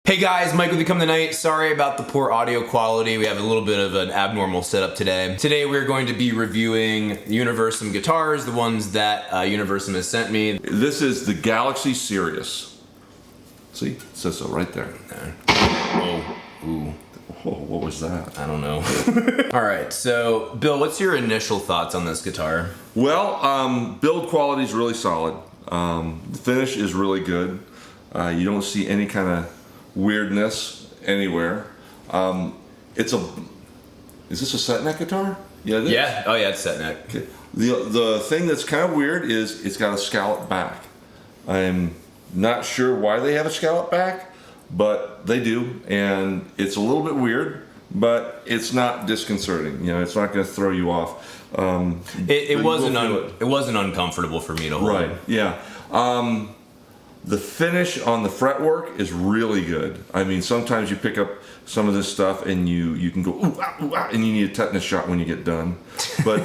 Hey guys, Mike with Become the Night. Sorry about the poor audio quality. We have a little bit of an abnormal setup today. Today we're going to be reviewing Universum guitars, the ones that Universum has sent me. This is the Galaxy Sirius. See, it says so right there. Oh, ooh. Oh, what was that? I don't know. All right, so Bill, what's your initial thoughts on this guitar? Well, build quality is really solid. The finish is really good. You don't see any kind of weirdness anywhere. Is this a set neck guitar? Yeah, it is. Yeah. Oh yeah, it's set neck. Okay. The thing that's kind of weird is it's got a scallop back. I'm not sure why they have a scallop back, but they do, and it's a little bit weird, but it's not disconcerting. You know, it's not going to throw you off. It wasn't uncomfortable for me to hold. Right. Yeah. The finish on the fretwork is really good. I mean, sometimes you pick up some of this stuff and you can go ooh, ah, ooh, ah, and you need a tetanus shot when you get done. But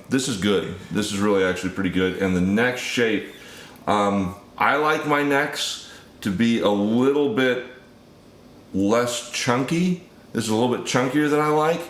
this is good. This is really actually pretty good. And the neck shape, I like my necks to be a little bit less chunky. This is a little bit chunkier than I like,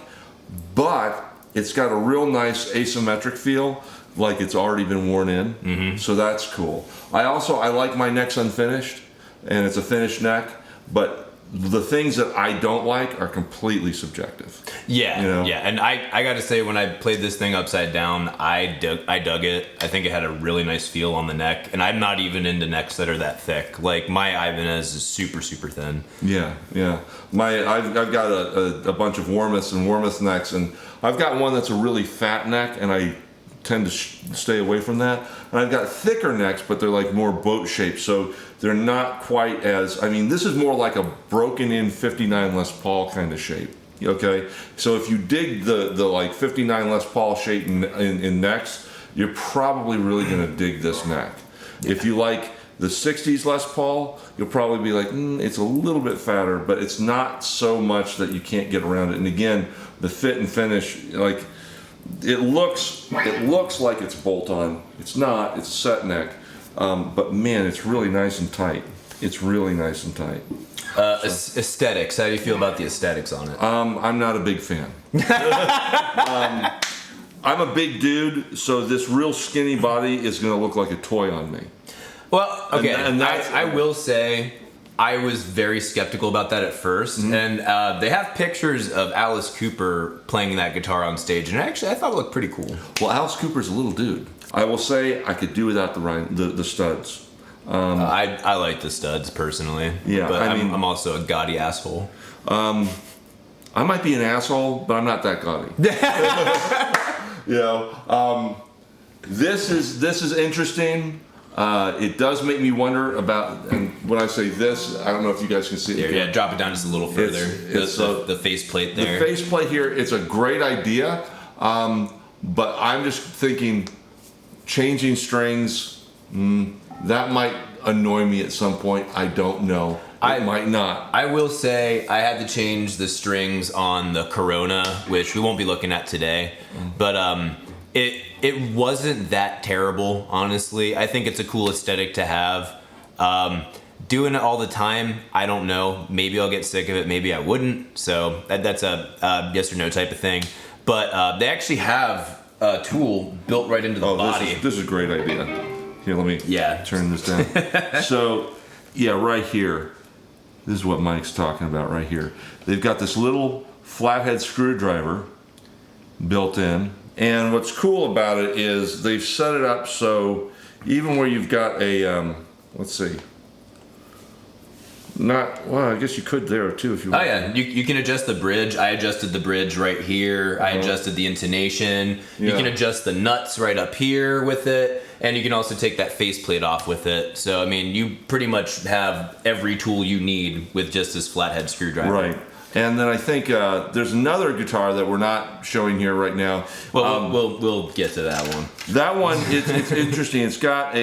but it's got a real nice asymmetric feel, like it's already been worn in. Mm-hmm. So that's cool. I like my necks unfinished, and it's a finished neck, but the things that I don't like are completely subjective. Yeah, you know? Yeah, and I got to say, when I played this thing upside down, I dug it. I think it had a really nice feel on the neck, and I'm not even into necks that are that thick. Like, my Ibanez is super, super thin. Yeah. I've got a bunch of Warmoths and Warmoth necks, and I've got one that's a really fat neck, and I tend to stay away from that. And I've got thicker necks, but they're like more boat shaped, so they're not quite as, I mean, this is more like a broken in 59 Les Paul kind of shape. Okay, so if you dig the like 59 Les Paul shape in necks, you're probably really going to dig this neck. If you like the 60s Les Paul, you'll probably be like, it's a little bit fatter, but it's not so much that you can't get around it. And again, the fit and finish, like, it looks like it's bolt on. It's not. It's a set neck, but man, it's really nice and tight. It's really nice and tight. Aesthetics. How do you feel about the aesthetics on it? I'm not a big fan. I'm a big dude, so this real skinny body is going to look like a toy on me. Well, okay, and I will say I was very skeptical about that at first, mm-hmm. and they have pictures of Alice Cooper playing that guitar on stage, and actually I thought it looked pretty cool. Well, Alice Cooper's a little dude. I will say I could do without the studs. I like the studs personally. Yeah, but I'm also a gaudy asshole. I might be an asshole, but I'm not that gaudy. You know, this is interesting. It does make me wonder about, and when I say this, I don't know if you guys can see it. Yeah, drop it down just a little further. It's the faceplate there. The faceplate here, it's a great idea, but I'm just thinking changing strings, that might annoy me at some point. I don't know. I might not. I will say I had to change the strings on the Corona, which we won't be looking at today, but it wasn't that terrible, honestly. I think it's a cool aesthetic to have. Doing it all the time, I don't know. Maybe I'll get sick of it, maybe I wouldn't. So that's a yes or no type of thing. But they actually have a tool built right into the body. This is a great idea. Here, let me turn this down. So, yeah, right here. This is what Mike's talking about right here. They've got this little flathead screwdriver built in. And what's cool about it is they've set it up so even where you've got a, let's see, I guess you could there too if you want. Oh yeah, you can adjust the bridge. I adjusted the bridge right here. I adjusted the intonation. Yeah. You can adjust the nuts right up here with it. And you can also take that faceplate off with it. So, I mean, you pretty much have every tool you need with just this flathead screwdriver. Right. And then I think there's another guitar that we're not showing here right now. Well, we'll get to that one. That one, it's interesting. It's got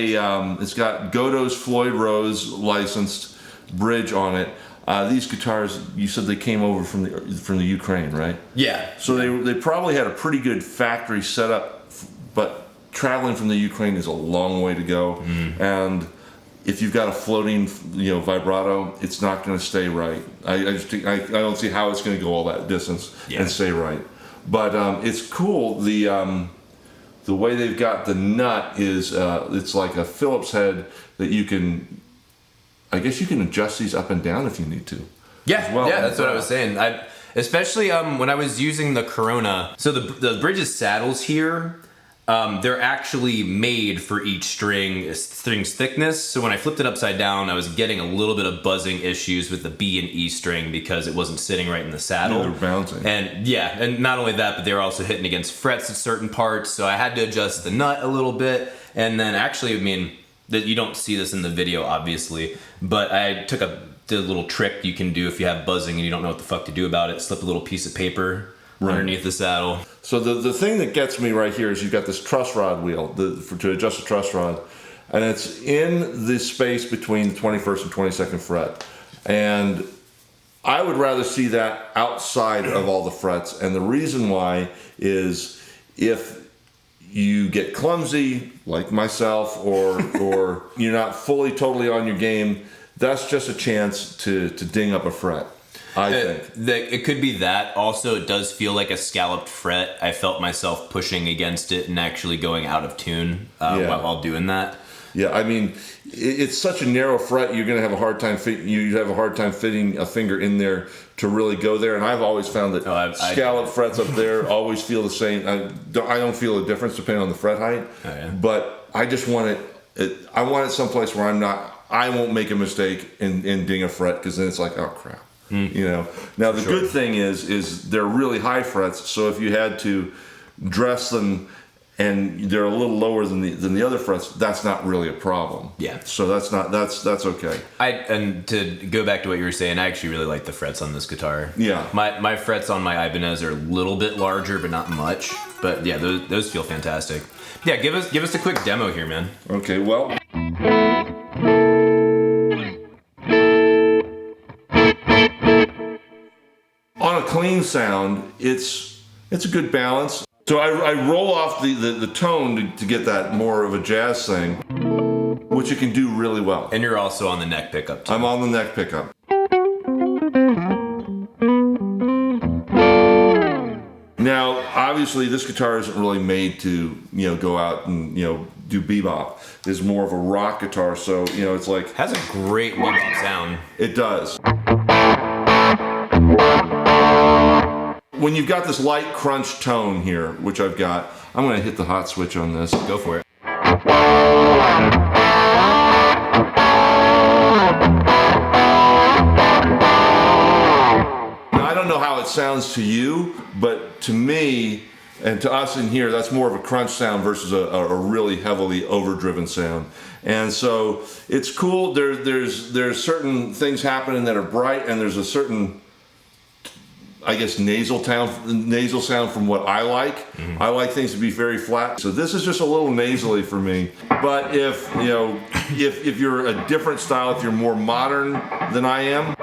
Godot's Floyd Rose licensed bridge on it. These guitars, you said they came over from the Ukraine, right? Yeah. So they probably had a pretty good factory setup, but traveling from the Ukraine is a long way to go, and if you've got a floating, vibrato, it's not going to stay right. I don't see how it's going to go all that distance and stay right. But it's cool. The way they've got the nut is it's like a Phillips head that you can, I guess you can adjust these up and down if you need to. Yeah, that's what I was saying. Especially when I was using the Corona. So the Bridges saddles here, they're actually made for each string's thickness. So when I flipped it upside down, I was getting a little bit of buzzing issues with the B and E string because it wasn't sitting right in the saddle. Yeah, they're bouncing. And not only that, but they were also hitting against frets at certain parts. So I had to adjust the nut a little bit. And then actually, you don't see this in the video, obviously, but I took the little trick you can do if you have buzzing and you don't know what the fuck to do about it. Slip a little piece of paper underneath the saddle. So the thing that gets me right here is you've got this truss rod wheel to adjust the truss rod, and it's in the space between the 21st and 22nd fret. And I would rather see that outside of all the frets. And the reason why is if you get clumsy, like myself, or you're not fully totally on your game, that's just a chance to ding up a fret, I think. It could be that. Also, it does feel like a scalloped fret. I felt myself pushing against it and actually going out of tune while doing that. Yeah, it's such a narrow fret. You're gonna have a hard time fitting a finger in there to really go there. And I've always found that scalloped frets up there always feel the same. I don't feel a difference depending on the fret height. Oh, yeah. But I just want it. I want it someplace where I won't make a mistake and ding a fret, because then it's like, oh crap. Now the good thing is they're really high frets, so if you had to dress them and they're a little lower than the other frets, that's not really a problem. Yeah. So that's okay. And to go back to what you were saying, I actually really like the frets on this guitar. Yeah. My frets on my Ibanez are a little bit larger, but not much. But yeah, those feel fantastic. Yeah, give us a quick demo here, man. Okay, well. On a clean sound, it's a good balance. So I roll off the tone to get that more of a jazz thing, which you can do really well. And you're also on the neck pickup too. I'm on the neck pickup. Now, obviously, this guitar isn't really made to go out and do bebop. It's more of a rock guitar, so it's like has a great bebop sound. It does. When you've got this light crunch tone here, which I've got, I'm going to hit the hot switch on this. Go for it. Now, I don't know how it sounds to you, but to me and to us in here, that's more of a crunch sound versus a really heavily overdriven sound. And so it's cool. There's certain things happening that are bright, and there's a certain, I guess, nasal sound from what I like. Mm-hmm. I like things to be very flat. So this is just a little nasally for me. But if you're a different style, if you're more modern than I am,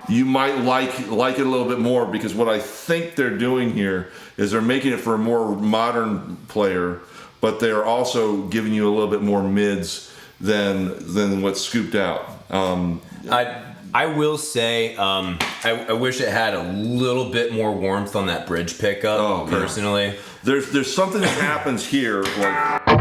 you might like it a little bit more, because what I think they're doing here is they're making it for a more modern player, but they're also giving you a little bit more mids than what's scooped out. I will say I wish it had a little bit more warmth on that bridge pickup. Personally, yeah. There's something that happens here, like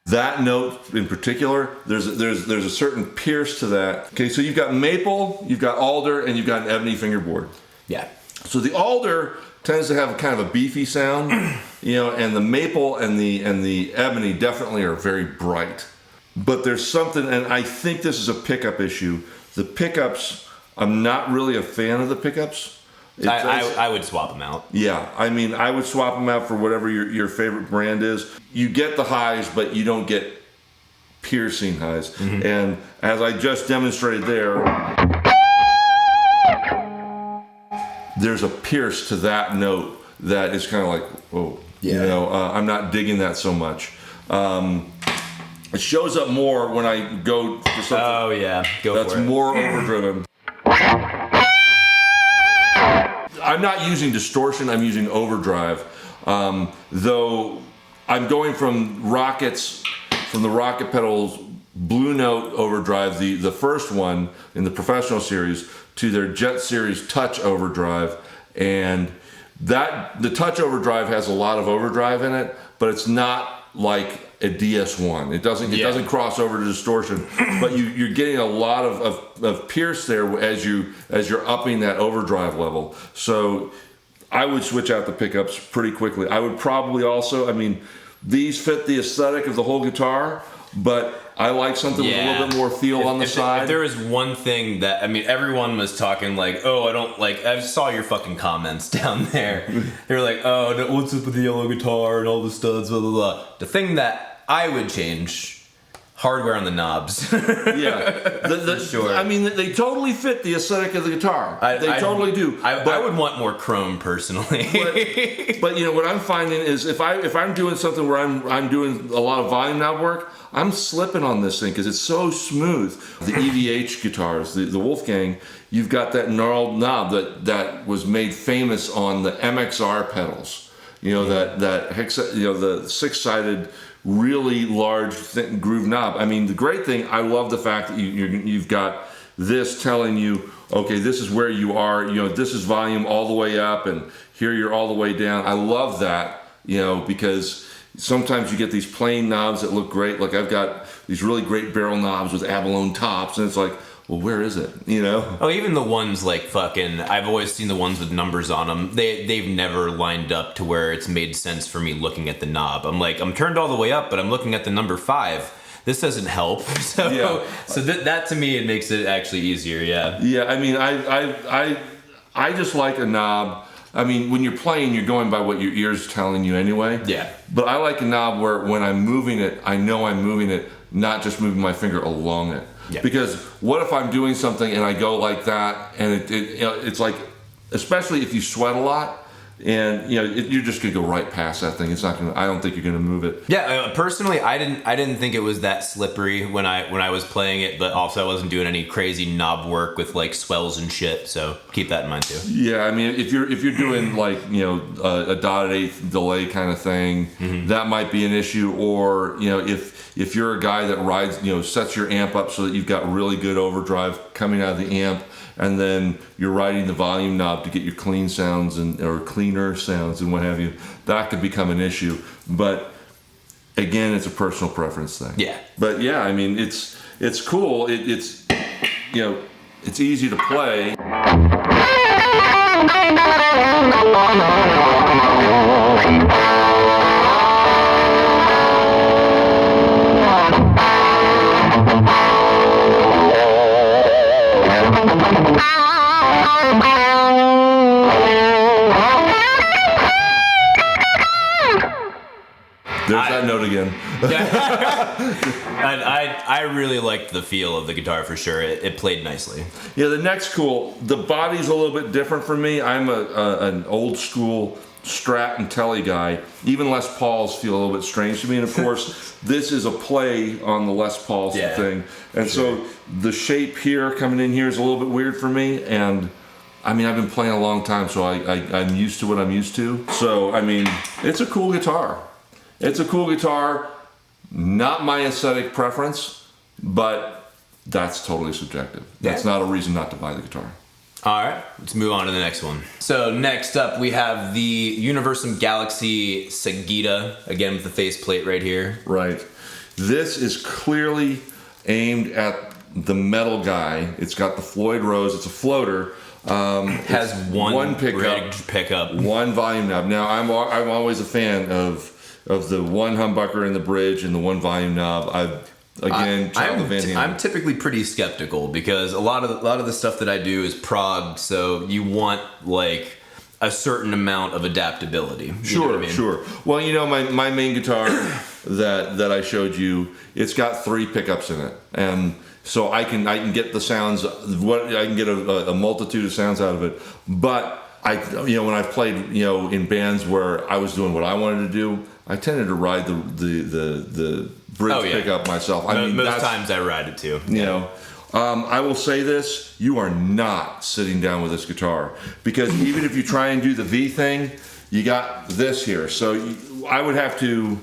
that note in particular. There's a certain pierce to that. Okay, so you've got maple, you've got alder, and you've got an ebony fingerboard. Yeah. So the alder tends to have kind of a beefy sound, and the maple and the ebony definitely are very bright. But there's something, and I think this is a pickup issue. The pickups, I'm not really a fan of the pickups. I would swap them out. Yeah, I would swap them out for whatever your favorite brand is. You get the highs, but you don't get piercing highs. Mm-hmm. And as I just demonstrated there's a pierce to that note that is kind of like, whoa. Yeah. I'm not digging that so much. It shows up more when I go for something. Oh yeah, that's more overdriven. I'm not using distortion. I'm using overdrive. Though I'm going from the Rocket Pedals Blue Note overdrive, the first one in the professional series, to their Jet Series Touch overdrive, and the Touch overdrive has a lot of overdrive in it, but it's not like a DS1. It doesn't cross over to distortion, but you're getting a lot of pierce there as you're upping that overdrive level. So I would switch out the pickups pretty quickly. I would probably also, I mean, these fit the aesthetic of the whole guitar, but I like something with a little bit more feel on the side. If there was one thing that, I mean, everyone was talking like, oh, I don't like, I saw your fucking comments down there. They were like, oh, what's up with the yellow guitar and all the studs, blah, blah, blah. The thing that I would change, hardware on the knobs. Sure. I mean, they totally fit the aesthetic of the guitar. They totally do. I would want more chrome personally. but you know what I'm finding is if I'm doing something where I'm doing a lot of volume knob work, I'm slipping on this thing because it's so smooth. The EVH guitars, the Wolfgang, you've got that gnarled knob that was made famous on the MXR pedals. You know, that the 6-sided, really large thick groove knob. I mean, the great thing, I love the fact that you've got this telling you, okay, this is where you are, you know, this is volume all the way up and here you're all the way down. I love that, you know, because sometimes you get these plain knobs that look great. Like I've got these really great barrel knobs with abalone tops, and it's like, well, where is it? You know? Oh, even the ones like fucking, I've always seen the ones with numbers on them. They've never lined up to where it's made sense for me looking at the knob. I'm like, I'm turned all the way up, but I'm looking at the number 5. This doesn't help. So that to me, it makes it actually easier. Yeah. Yeah. I mean, I just like a knob. I mean, when you're playing, you're going by what your ear's telling you anyway. Yeah. But I like a knob where when I'm moving it, I know I'm moving it, not just moving my finger along it. Yeah. Because what if I'm doing something and I go like that, and it's like, especially if you sweat a lot, and you know you're just gonna go right past that thing. It's not gonna. I don't think you're gonna move it. Yeah, personally, I didn't think it was that slippery when I was playing it, but also I wasn't doing any crazy knob work with like swells and shit. So keep that in mind too. Yeah, I mean, if you're doing like a dotted eighth delay kind of thing, that might be an issue. Or if you're a guy that rides sets your amp up so that you've got really good overdrive coming out of the amp, and then you're riding the volume knob to get your clean sounds or cleaner sounds and what have you, that could become an issue. But again, it's a personal preference thing. Yeah. But yeah, I mean, it's cool. It's easy to play. There's that note again. I really liked the feel of the guitar for sure. It played nicely. Yeah, the neck's cool. The body's a little bit different for me. I'm an old school Strat and Telly guy. Even Les Pauls feel a little bit strange to me. And of course, this is a play on the Les Paul thing. And so the shape here coming in here is a little bit weird for me. And I mean, I've been playing a long time, so I'm used to what I'm used to. So, I mean, it's a cool guitar. It's a cool guitar. Not my aesthetic preference, but that's totally subjective. That's not a reason not to buy the guitar. All right, let's move on to the next one. So next up, we have the Universum Galaxy Sagitta, again with the faceplate right here. Right. This is clearly aimed at the metal guy. It's got the Floyd Rose. It's a floater. Has one pickup, one volume knob. Now I'm always a fan of the one humbucker in the bridge and the one volume knob. I'm typically pretty skeptical because a lot of the stuff that I do is prog, so you want like a certain amount of adaptability. Sure. Well, my main guitar that I showed you, it's got 3 pickups in it, and so I can get the sounds. I can get a multitude of sounds out of it. But when I've played in bands where I was doing what I wanted to do, I tended to ride the bridge pickup myself. Most times I ride it too. I will say this, you are not sitting down with this guitar, because even if you try and do the V thing, you got this here. So I would have to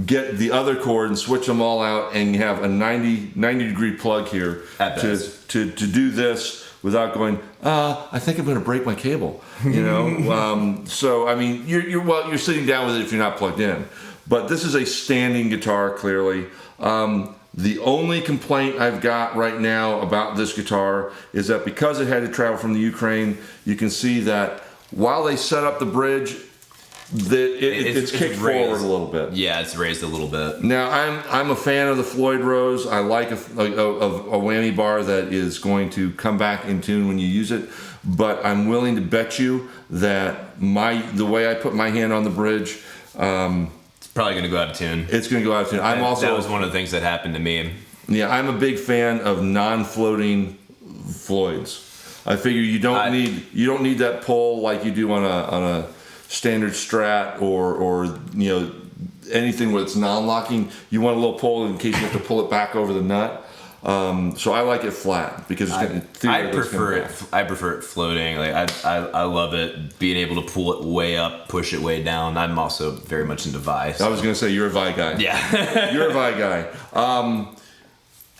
get the other cord and switch them all out and have a 90 degree plug here to do this without going, I think I'm going to break my cable, you know. So I mean, you're sitting down with it if you're not plugged in. But this is a standing guitar, clearly. The only complaint I've got right now about this guitar is that because it had to travel from the Ukraine, you can see that while they set up the bridge, it's kicked forward a little bit. Yeah, it's raised a little bit. Now, I'm a fan of the Floyd Rose. I like a whammy bar that is going to come back in tune when you use it. But I'm willing to bet you that the way I put my hand on the bridge, it's probably going to go out of tune. It's going to go out of tune. That was one of the things that happened to me. Yeah, I'm a big fan of non-floating Floyds. I figure you don't need that pull like you do on a standard Strat or you know, anything where it's non-locking. You want a little pull in case you have to pull it back over the nut. So I like it flat because I prefer it floating. Like I love it being able to pull it way up, push it way down. I'm also very much into Vi. I was gonna say you're a Vi guy. Yeah, you're a Vi guy.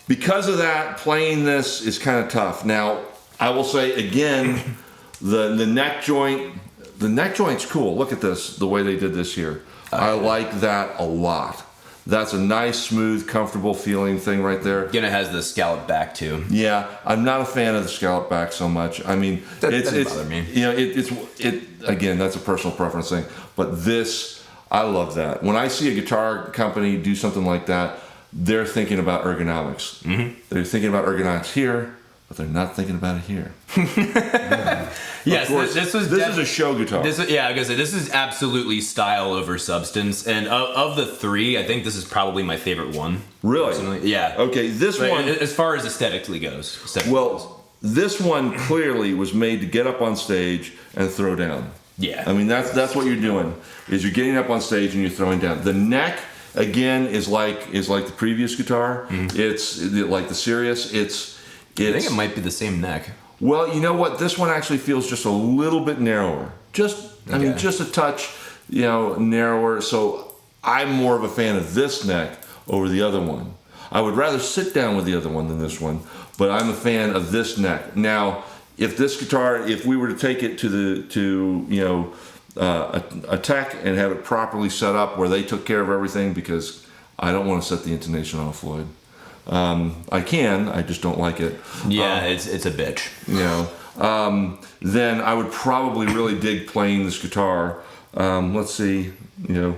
Because of that, playing this is kind of tough. Now I will say again, the neck joint. The neck joint's cool. Look at this, the way they did this here. I like that a lot. That's a nice, smooth, comfortable feeling thing right there. Again, it has the scallop back too. Yeah, I'm not a fan of the scallop back so much. I mean, that doesn't bother me. You know, it again, that's a personal preference thing. But this, I love that. When I see a guitar company do something like that, they're thinking about ergonomics. Mm-hmm. They're thinking about ergonomics here, but they're not thinking about it here. Yes, this is a show guitar. I was gonna say this is absolutely style over substance, and of the three, I think this is probably my favorite one. Really? Personally. Yeah. Okay, this one, as far as aesthetically goes. This one clearly was made to get up on stage and throw down. Yeah. I mean that's what you're doing. Is you're getting up on stage and you're throwing down. The neck again is like the previous guitar. Mm-hmm. It's like the Sirius. I think it might be the same neck. Well, you know what? This one actually feels just a little bit narrower. I mean, just a touch, you know, narrower. So I'm more of a fan of this neck over the other one. I would rather sit down with the other one than this one, but I'm a fan of this neck. Now, if we were to take it to a tech and have it properly set up where they took care of everything, because I don't want to set the intonation on a Floyd. I just don't like it. Yeah, it's a bitch. You know, then I would probably really dig playing this guitar. Let's see, you know,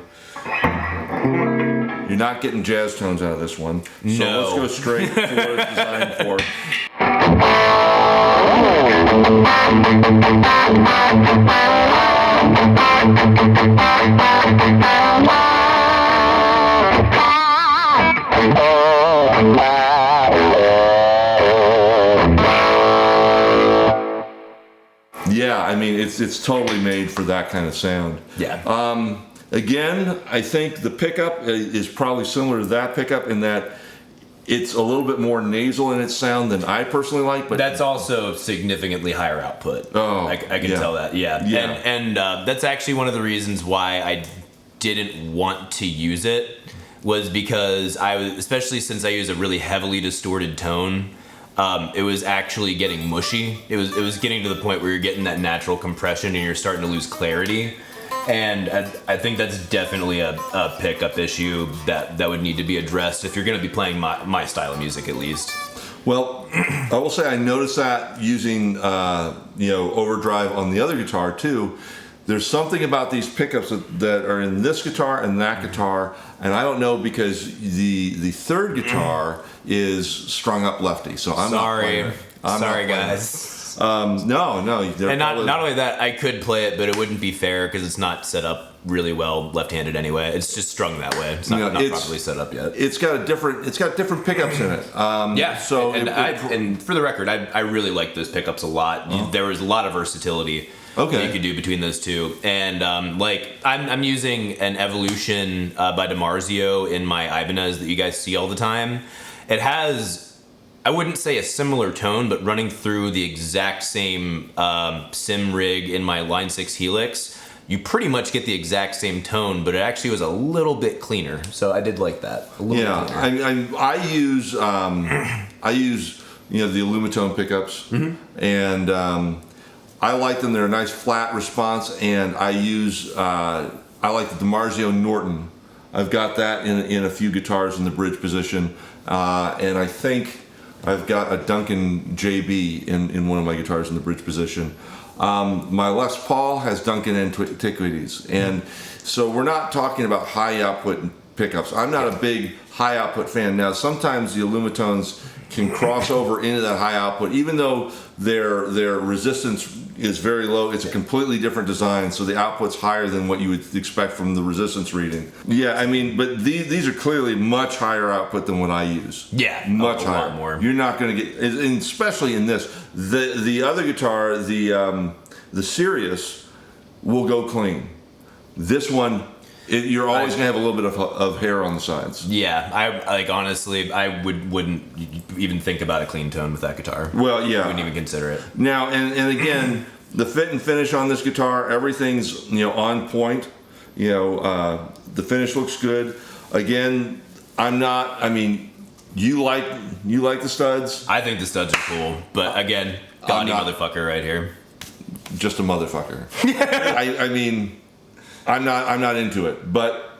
you're not getting jazz tones out of this one. So no. Let's go straight for what it's designed for. Yeah, I mean it's totally made for that kind of sound. Yeah. Again, I think the pickup is probably similar to that pickup in that it's a little bit more nasal in its sound than I personally like. But that's also significantly higher output. Oh, I can tell that. Yeah. And that's actually one of the reasons why I didn't want to use it, was because especially since I use a really heavily distorted tone. It was actually getting mushy. It was getting to the point where you're getting that natural compression and you're starting to lose clarity. And I think that's definitely a pickup issue that would need to be addressed if you're going to be playing my style of music, at least. Well, I will say I noticed that using overdrive on the other guitar too. There's something about these pickups that are in this guitar and that guitar, and I don't know because the third guitar is strung up lefty. So I'm sorry guys. No. And not only that, I could play it, but it wouldn't be fair because it's not set up really well left-handed anyway. It's just strung that way. It's not properly set up yet. It's got different pickups in it. Yeah. So and for the record, I really like those pickups a lot. Oh. There was a lot of versatility. Okay. That you could do between those two, and I'm using an Evolution by DiMarzio in my Ibanez that you guys see all the time. It has I wouldn't say a similar tone, but running through the exact same sim rig in my Line 6 Helix, you pretty much get the exact same tone, but it actually was a little bit cleaner. So I did like that. A little bit cleaner. I use the Alumitone pickups, and I like them. They're a nice flat response, and I like the DiMarzio Norton. I've got that in a few guitars in the bridge position, and I think I've got a Duncan JB in one of my guitars in the bridge position. My Les Paul has Duncan Antiquities, and so we're not talking about high output pickups. I'm not a big high output fan. Now, sometimes the Alumitones can cross over into that high output, even though their resistance is very low. It's a completely different design, so the output's higher than what you would expect from the resistance reading. Yeah, I mean, but these are clearly much higher output than what I use. Yeah, much a higher. lot more. You're not going to get, and especially in this, the other guitar, the Sirius, will go clean. This one, you're always going to have a little bit of hair on the sides. Yeah, honestly, I wouldn't even think about a clean tone with that guitar. Well, yeah. I wouldn't even consider it. Now, and again, the fit and finish on this guitar, everything's, on point. The finish looks good. Again, you like the studs? I think the studs are cool, but again, gaudy motherfucker right here. Just a motherfucker. I'm not into it, but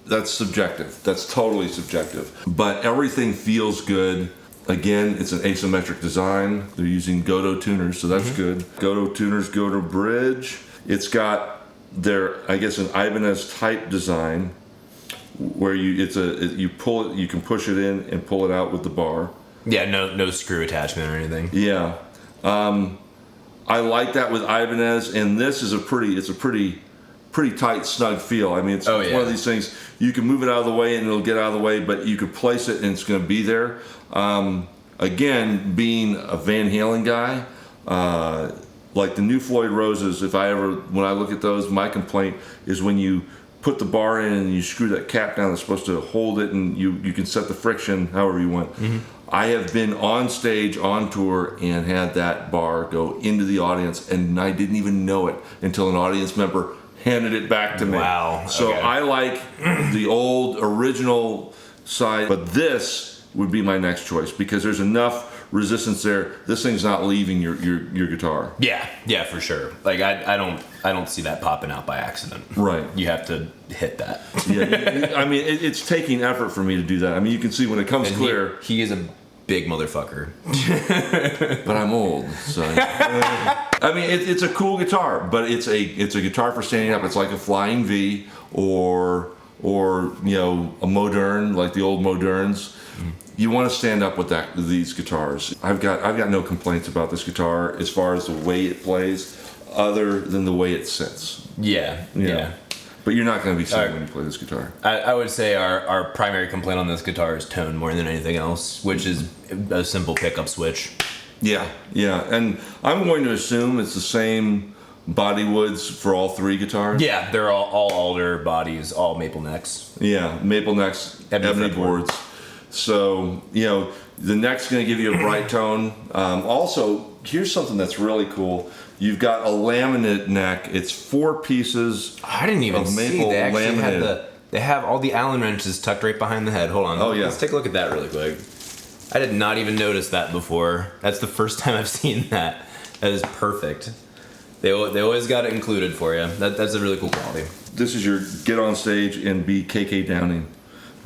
that's subjective. That's totally subjective. But everything feels good. Again, it's an asymmetric design. They're using Goto tuners, so that's good. Goto tuners, Goto bridge. It's got an Ibanez type design where you pull it, you can push it in and pull it out with the bar. Yeah, no screw attachment or anything. Yeah, I like that with Ibanez, and this is a pretty tight, snug feel. I mean, it's one of these things, you can move it out of the way and it'll get out of the way, but you could place it and it's going to be there. Again, being a Van Halen guy, like the new Floyd Roses, when I look at those, my complaint is when you put the bar in and you screw that cap down that's supposed to hold it, and you can set the friction however you want. I have been on stage, on tour, and had that bar go into the audience, and I didn't even know it until an audience member handed it back to me. Wow. So okay. I like the old original side, but this would be my next choice because there's enough resistance there. This thing's not leaving your guitar. Yeah, for sure. Like I don't see that popping out by accident. Right. You have to hit that. Yeah. I mean, it's taking effort for me to do that. I mean, you can see when it comes clear. He is a big motherfucker. But I'm old, so. I mean, it's a cool guitar, but it's a guitar for standing up. It's like a Flying V or a Modern, like the old Moderns. You want to stand up with these guitars. I've got no complaints about this guitar as far as the way it plays, other than the way it sits. Yeah. But you're not going to be sitting when you play this guitar. I would say our primary complaint on this guitar is tone more than anything else, which is a simple pickup switch. Yeah, and I'm going to assume it's the same body woods for all three guitars. Yeah, they're all alder bodies, all maple necks. Yeah, maple necks, ebony boards. So, the neck's going to give you a bright tone. Also, here's something that's really cool. You've got a laminate neck. It's 4 pieces. I didn't even of see maple they actually laminated. they have all the Allen wrenches tucked right behind the head. Hold on. Oh, yeah. Let's take a look at that really quick. I did not even notice that before. That's the first time I've seen that. That is perfect. They always got it included for you. That's a really cool quality. This is your get on stage and be KK Downing,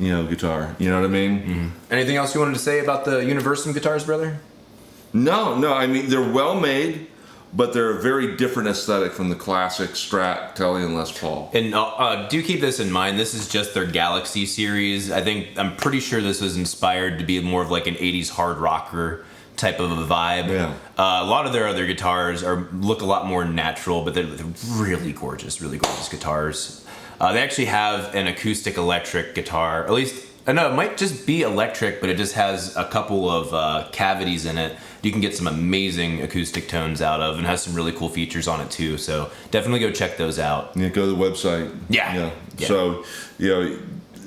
guitar. You know what I mean? Mm-hmm. Anything else you wanted to say about the Universum guitars, brother? No. I mean, they're well made, but they're a very different aesthetic from the classic Strat, Tele, and Les Paul. And do keep this in mind. This is just their Galaxy series. I'm pretty sure this was inspired to be more of like an 80s hard rocker type of a vibe. Yeah. A lot of their other guitars look a lot more natural, but they're really gorgeous guitars. They actually have an acoustic electric guitar, at least. No, it might just be electric, but it just has a couple of cavities in it. You can get some amazing acoustic tones out of, and has some really cool features on it too. So definitely go check those out. Yeah, go to the website. Yeah. So,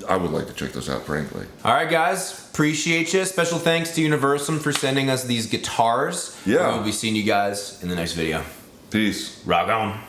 I would like to check those out, frankly. All right, guys. Appreciate you. Special thanks to Universum for sending us these guitars. Yeah. We'll be seeing you guys in the next video. Peace. Rock on.